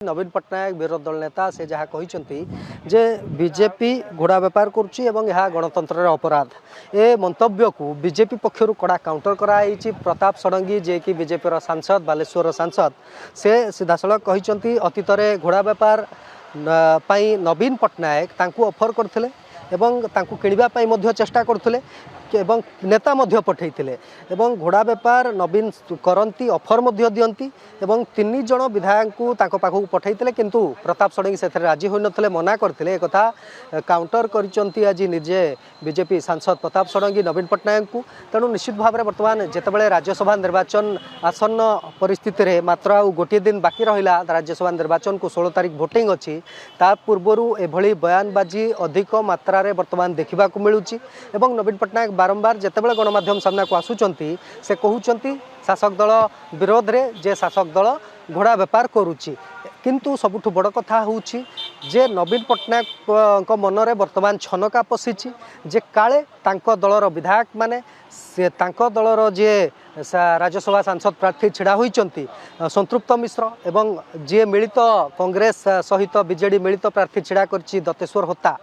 नवीन पट्टनायक विरोधी दल नेता से जहाँ कहते जे बीजेपी घोड़ा बेपार करुच्ची गणतंत्र अपराध ए मंतव्य को बीजेपी पक्षर कड़ा काउंटर कराई। प्रताप षडंगी जे कि बीजेपी सांसद बालेश्वर सांसद से सीधासलख कहते अतीत घोड़ा बेपार नवीन पट्टनायक तांकु ऑफर करथिले एवं तांकु किनिबा पई चेष्टा करथिले एवं नेता पठैथिले एवं घोड़ा बेपार नवीन करती ऑफर दियंती एवं 3 जण विधायक को तांको पाखु पठैथिले किंतु प्रताप षडंगी से राजी होई नथिले मना करथिले। एक कथा काउंटर करिसंती आज निजे बीजेपी सांसद प्रताप षडंगी नवीन पट्टनायक को। तेणु निश्चित भाव में बर्तमान जेतेबेले राज्यसभा निर्वाचन आसन्न परिस्थिति रे मात्र आ गोटे दिन बाकी रहिला राज्यसभा निर्वाचन को 16 तारिख भोटिंग अछि ता पूर्वरु एभली बयानबाजी अधिक मात्रा रे बर्तमान देखा मिलूची एवं नवीन पट्टनायक बारंबार जितेबाला गणमाध्यम सामना को आसुचंती से कहउचंती शासक दल विरोध रे जे शासक दल घोड़ा बेपार करुच्ची किंतु सबुठु बड़ कथा होउची जे नवीन पट्टनायक मनरे वर्तमान छनका पशिची जे काले तांको दलर विधायक माने से तांको दलर जे राज्यसभा सांसद प्रार्थी छिड़ा होइचंती संतृप्त मिश्र एवं जे मिलित कांग्रेस सहित बीजेडी मिलित प्रार्थी छिड़ा करची दतेश्वर होता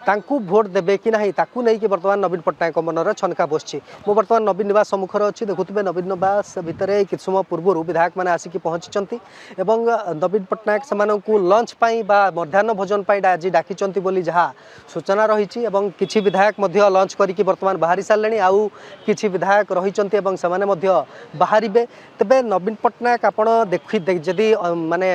तांकु भोट देबे कि नहीं ताकू नहीं कि वर्तमान नवीन पट्टनायक मनर छनका बसची। मो वर्तमान नवीन निवास सम्मुखर अच्छी देखुवे नवीन निवास भितर कि समय पूर्व विधायक मैंने आसिक पहुंची एवं नवीन पट्टनायक से लंच पाई बा मध्याह्न भोजन पाई आज डाकिचंती बोली जहाँ सूचना रही एवं किछि विधायक मध्य लंच करके वर्तमान बाहरी सारे आउ किछि विधायक रही बाहरे तेबे नवीन पट्टनायक आपण जदि माने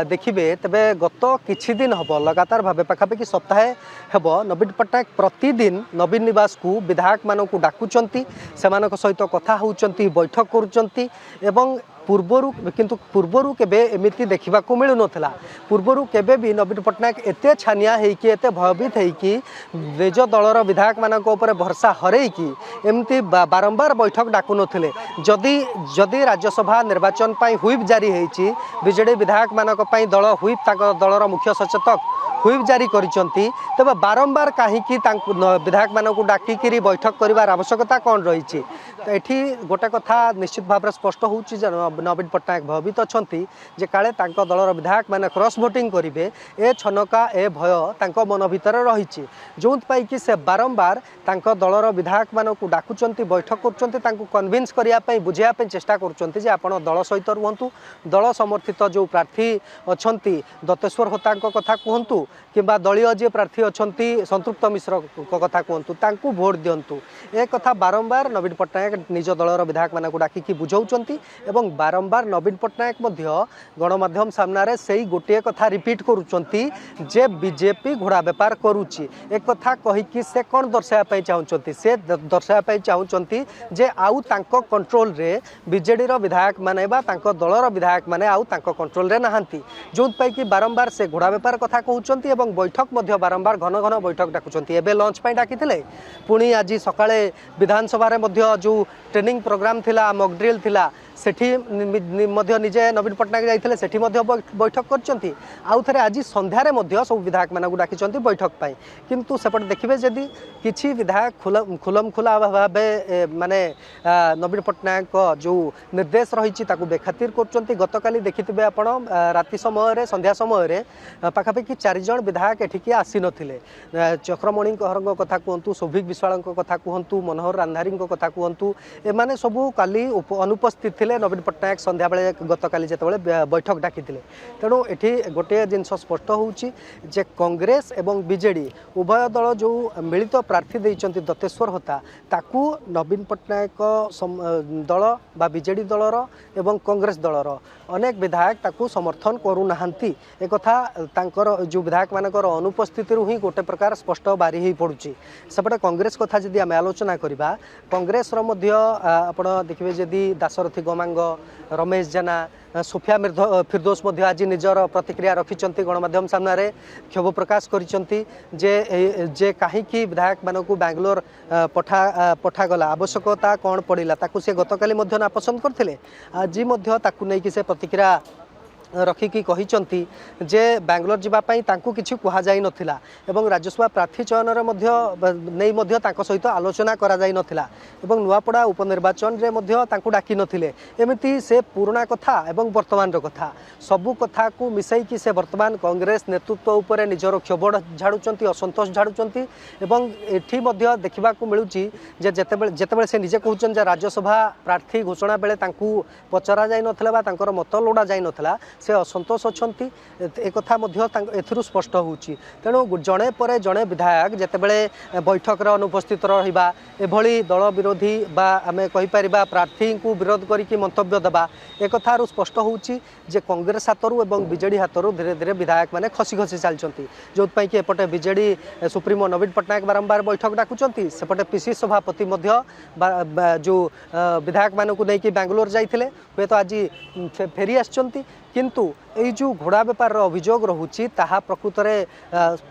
देखिए तेबे गत किछि दिन हम लगातार भाव पाखापाखि सप्ताहे हेब नवीन पट्टनायक प्रतिदिन नवीन निवास को विधायक मानक डाकुचंती सेमानक सहित कथा होउचंती बैठक करुचंती एवं पूर्वरु केबे एमिति देखा मिलू नथिला। पूर्वरु केबे भी नवीन पट्टनायक एते छानिया हेकी एते भयभीत हेकी निज दलर विधायक मानक ऊपर भरसा हरेकी एमती बारंबार बैठक डाकु नथिले। जदि जदि राज्यसभा निर्वाचन पाई हुईप जारी हेची बीजेडी विधायक मानक पाई दल हुईप ताक दलर मुख्य सचेतक हुईप जारी करिसंती तबे बारंबार कहीं विधायक मानक डाकिकी बैठक करिवार आवश्यकता कौन रही। एठी गोटे कथा निश्चित भाव में स्पष्ट होउची जे नवीन पट्टनायक भयभीत अछंती जे काले तांको दलर विधायक माने क्रॉस वोटिंग करिवे ए छनका ए भय तांको मन भितर रहिछि जोंत पाई कि से बारंबार तांको दलर विधायक मानक डाकुचंती बैठक करचंती तांको कन्विन्स करिया पई बुझिया पई चेष्टा करचंती जे आपण दल सहित रुहंतु दल समर्थित जो प्रार्थी अछंती दतेश्वर होतांको कथा कहंतु किंबा दलीय जे प्रार्थी अछंती संतृप्त मिश्र कथा कहंतु तांको भोट दियंतु ए कथा बारंबार नवीन पट्टनायक निज दलर विधायक मानक डाकिकी बुझाउचंती एवं बारंबार नवीन पट्टनायक मध्य गणमाध्यम सामने से गोटे कथा रिपीट करुचंती जे बीजेपी घोड़ा बेपार करुच्ची। एक कथा कहीकि से कौन दर्शाया चाहूँगी से दर्शाया चाहूँगी जे आउ तांको कंट्रोल रे बीजेडी रो विधायक माने बा तांको दलर विधायक माने आउ तांको कंट्रोल रे नहांती जोंत पाई कि बारंबार से घोड़ा बेपार कथा कहउचंती एवं बैठक मध्य बारंबार घन घन बैठक डाकुचंती। एबे लंच पाई डाकिथिले पुणी आज सकाळे विधानसभा रे मध्य जो ट्रेनिंग प्रोग्राम थिला मॉक ड्रिल थिला सेठी मध्य निजे नवीन पट्टनायक जाइथिले सेठी मध्य बैठक करचंती आउ थरे आज संध्यारे मध्य सब विधायक मानक डाकिचंती बैठक पाई किंतु सेपट देखिबे जदि किछि विधायक खुलम खुला भाबे माने नवीन पट्टनायक जो निर्देश रही ताकू बेखातिर करचंती। गतकाली देखिथिबे आपण राति समय रे संध्या समय रे पाखापाखि 4 जण विधायक एठिकी आसी नथिले चक्रमणि कहरंग कथा कहंतु सौभिक विश्वालंक कथा कहंतु मनोहर रांधारी कथा कहंतु एमाने सबु काली अनुपस्थित नवीन पट्टनायक संध्या बेले गतकाली जेतेबेले बैठक डाकिथिले। तेणु एठी गोटे जिनस स्पष्ट होउची जे कांग्रेस एवं बीजेडी उभय दल जो मिलित प्रार्थी देइचंती दतेश्वर होता ताकू नवीन पट्टनायक दल बा बीजेडी दलर एवं कांग्रेस दलर अनेक विधायक ताकू समर्थन करू नाहंती। एक कथा तांकर जो विधायक मानकर अनुपस्थिति ही गोटे प्रकार स्पष्ट बारी ही पड़ुची। सेपटे कांग्रेस कथा जदि आम आलोचना करिबा कांग्रेस रो मध्य आपण देखिबे जदि दासरथी गमांग रमेश जेना सोफिया फिरदोस मध्य आज निजर प्रतिक्रिया रखिंट गणमाध्यम सामने क्षोभ प्रकाश करिसेंती जे कहीं विधायक मानक बैंगलोर पठागला आवश्यकता कौन पड़ा ताकू से गतकाली नापसंद करते आज नहीं से प्रतिक्रिया रखिकी कहिचंती जे बेंगलोर जीवाई किसी कहुई नथिला एवं राज्यसभा प्रार्थी चयन नहीं सहित आलोचना करा जाई नथिला एवं नुआपड़ा उपनिर्वाचन रे डाकी नथिले एमिति से पुराना कथा एवं वर्तमान कथा सबू कथा को मिसैकी से वर्तमान कांग्रेस नेतृत्व उपरे निजर क्षोभ झाड़ुचंती असंतोष झाड़ुचंती एवं एठी देखा मिलूँ जे जेतेबेले से निजे कहउछन जे राज्यसभा प्रार्थी घोषणा बेले तांकू पचरा जाई नथिला बा तांकर मत लोड़ा जाई नथिला से असंतोष अच्छा एक एथिरु स्पष्ट होउची तेणु जड़े पर जड़े विधायक जेतेबेले बैठक अनुपस्थित रहिबा एभली दल विरोधी बा आमे कहि परिबा प्रार्थी को विरोध करिकि मंतव्य देबा एक कथारु स्पष्ट होउची जे कांग्रेस हाथरू एवं बीजेडी हाथरू धीरे धीरे विधायक माने खसी खसी चलचंती जोथपाई कि एपटे बीजेडी सुप्रीमो नवीन पट्टनायक बारंबार बैठक डाकुचंती सेपटे पीसी सभापति मध्य जो विधायक मानकु नै कि बेंगलोर जाइथिले हुए तो आज फेरी आछंती किंतु ये जो घोड़ा बेपार अभियोग रोचे ताहा प्रकृत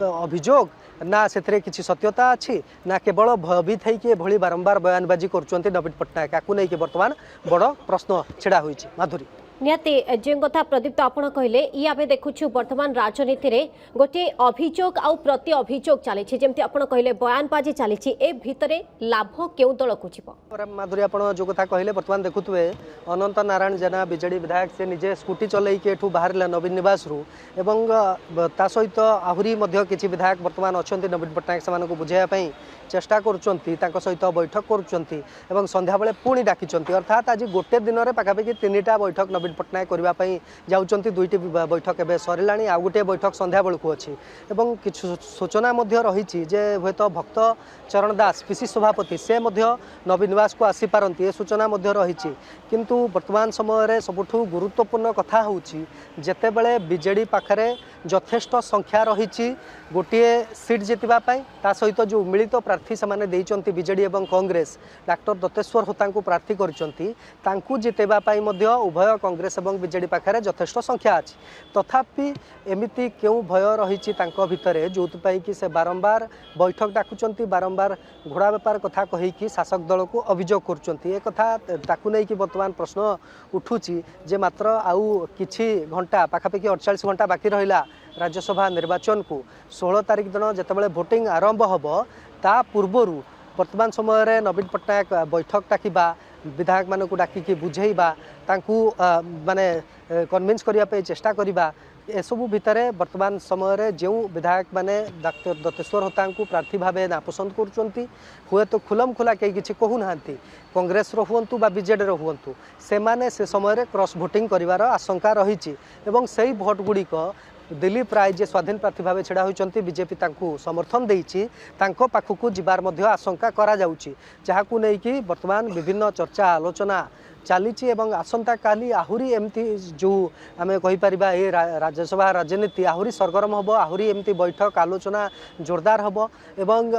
अभियोग ना से किसी सत्यता अच्छी ना केवल भयभीत होगी बारंबार बयानबाजी कर नवीन पट्टनायक या नहीं बर्तमान बड़ प्रश्न छिड़ा हुई माधुरी निहाती जो कथा प्रदीप्त आपण कहले ये आम देखुछु वर्तमान राजनीति रे गोटे अभियोग आउ प्रति अभियोग चली जमी आप कहले बयानबाजी चली ए भितरे लाभ क्यों दल को माधुरी आप जो कथा कहले बर्तमान देखुए अनंत नारायण जेना बीजेडी विधायक से निजे स्कूटी चलैकी एठू बाहर नवीन निवास रु एवं ता सहित आहरी किसी विधायक बर्तमान अच्छा नवीन पट्टनायक से बुझाई चेष्टा कर सहित बैठक कर संध्या बेले पुणी डाकी अर्थात आज गोटे दिन में पाखापाखि 3टा बैठक नवीन पट्टनायक करने जाऊँच 2टी बैठक एवं सरला आउ गोटे बैठक संध्या बेलू अच्छी किछु सूचना रही हे तो भक्त चरण दास पीसी सभापति से नवीन निवास को आसीपारती ये सूचना रही किंतु वर्तमान समय सबुठु गुरुत्वपूर्ण कथा होते बड़े बीजेडी पाखरे यथेष्ट संख्या रही गोटे सीट जितवाई ता सहित जो मिलित प्रार्थी से बीजेडी एवं कांग्रेस डॉक्टर दत्तेश्वर होता को प्रार्थी कर जितेबाई उभय कांग्रेस एवं बीजेडी पाखरे यथेष्ट संख्या अच्छी तथापि एमिति क्यों भय रही भितर जो कि से बारंबार बैठक डाकुचंती बारंबार घोड़ा बेपार कथा कहीकि शासक दल को अभियोग कर बर्तमान प्रश्न उठुची जे मात्र आउ किछि घंटा पाखापाखि 48 घंटा बाकी रहिला राज्यसभा निर्वाचन को 16 तारिख दिन जितेबाला भोटिंग आरंभ हम ता पूर्वर वर्तमान समय नवीन पट्टनायक बैठक डाकिबा विधायक मानक डाकिकी बुझेइबा तांकू माने कन्विन्स करने चेष्टा करवा एसबू भितर वर्तमान समय जो विधायक माने डॉक्टर दत्तेश्वर होता को प्रार्थी भाव नापसंद कर हुए तो खुलम खुला कहीं किसी कहूना कांग्रेस हूँ बा बीजेडी हूँ से समय क्रॉस भोटिंग कर आशंका रही से भोट गुड़िक दिलीप राय जे स्वाधीन प्रार्थी भाव छिड़ा होती बीजेपी समर्थन देती पाखक जीवार आशंका करा जहां नहीं कि वर्तमान विभिन्न चर्चा आलोचना चली आसंता काली आहुरी एमती जो आम कहीपर ये राज्यसभा राजनीति आहुरी सरगरम हम आहुरी एमती बैठक आलोचना जोरदार हम एवं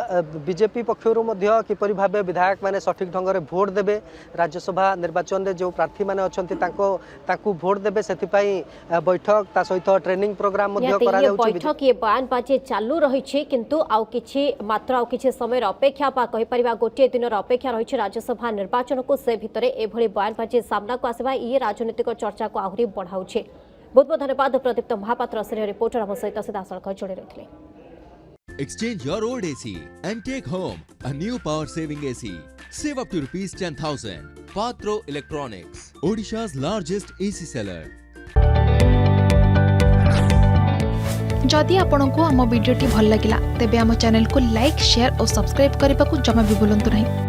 बीजेपी पक्षर किपरि भाव विधायक माने सठिक ढंग से भोट देवे राज्यसभा निर्वाचन में जो प्रार्थी मैंने अच्छा भोट देवे से बैठक ता सहित ट्रेनिंग प्रोग्राम बैठक ये बयानबाजी चालू रही किंतु आउ किछि मात्र आउ किछि समय अपेक्षा कहीपर गोटे दिन अपेक्षा रही राज्यसभा निर्वाचन को से भितर एभली बयानबाजी सामना को आसवा ये राजनीतिक चर्चा को आहरी बढ़ाऊे। बहुत बहुत धन्यवाद प्रदीप्त महापात्र सीनियर रिपोर्टर आम सहित सीधासख जोड़ी रही। Exchange your old AC and take home a new power saving AC. Save up to ₹10,000. Patro Electronics, Odisha's largest AC seller. जदि आपंक आम भिडी भल लगा तेब आम चैनल को लाइक शेयर और सब्सक्राइब करने को जमा भी भूलु नहीं।